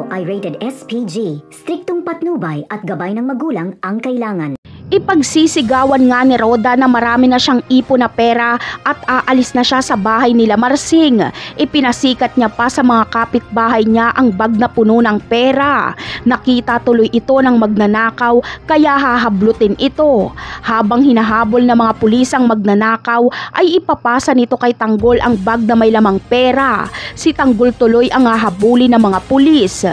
ito ay rated SPG. Striktong patnubay at gabay ng magulang ang kailangan. Ipagsisigawan nga ni Roda na marami na siyang ipon na pera at aalis na siya sa bahay nila Marsing. Ipinasikat niya pa sa mga kapitbahay niya ang bag na puno ng pera. Nakita tuloy ito ng magnanakaw kaya hahablutin ito. Habang hinahabol ng mga pulis ang magnanakaw ay ipapasa nito kay Tanggol ang bag na may lamang pera. Si Tanggol tuloy ang hahabulin ng mga pulis.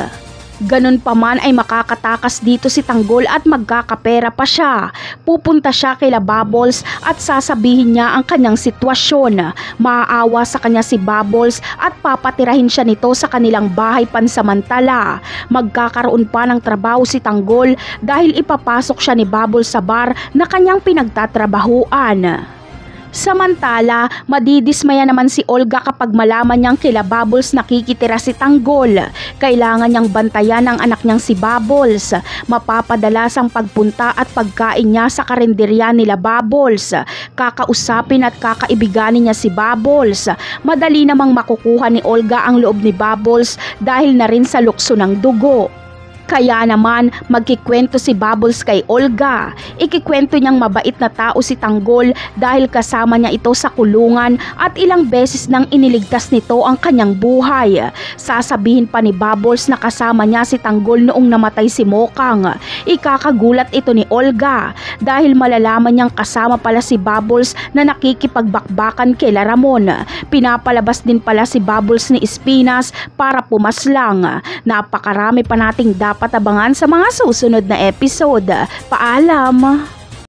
Ganun pa man ay makakatakas dito si Tanggol at magkakapera pa siya. Pupunta siya kay Bubbles at sasabihin niya ang kanyang sitwasyon. Maaawa sa kanya si Bubbles at papatirahin siya nito sa kanilang bahay pansamantala. Magkakaroon pa ng trabaho si Tanggol dahil ipapasok siya ni Bubbles sa bar na kanyang pinagtatrabahuan. Samantala, madidismaya naman si Olga kapag malaman niyang kila Bubbles nakikitira si Tanggol. Kailangan niyang bantayan ang anak niyang si Bubbles. Mapapadalas ang pagpunta at pagkain niya sa karinderya nila Bubbles. Kakausapin at kakaibiganin niya si Bubbles. Madali namang makukuha ni Olga ang loob ni Bubbles dahil na rin sa lukso ng dugo. Kaya naman magkikwento si Bubbles kay Olga. Ikikwento niyang mabait na tao si Tanggol dahil kasama niya ito sa kulungan at ilang beses nang iniligtas nito ang kanyang buhay. Sasabihin pa ni Bubbles na kasama niya si Tanggol noong namatay si Mokang. Ikakagulat ito ni Olga dahil malalaman niyang kasama pala si Bubbles na nakikipagbakbakan kay Ramon. Pinapalabas din pala si Bubbles ni Espinas para pumaslang. Napakarami pa nating dapat abangan sa mga susunod na episode. Paalam!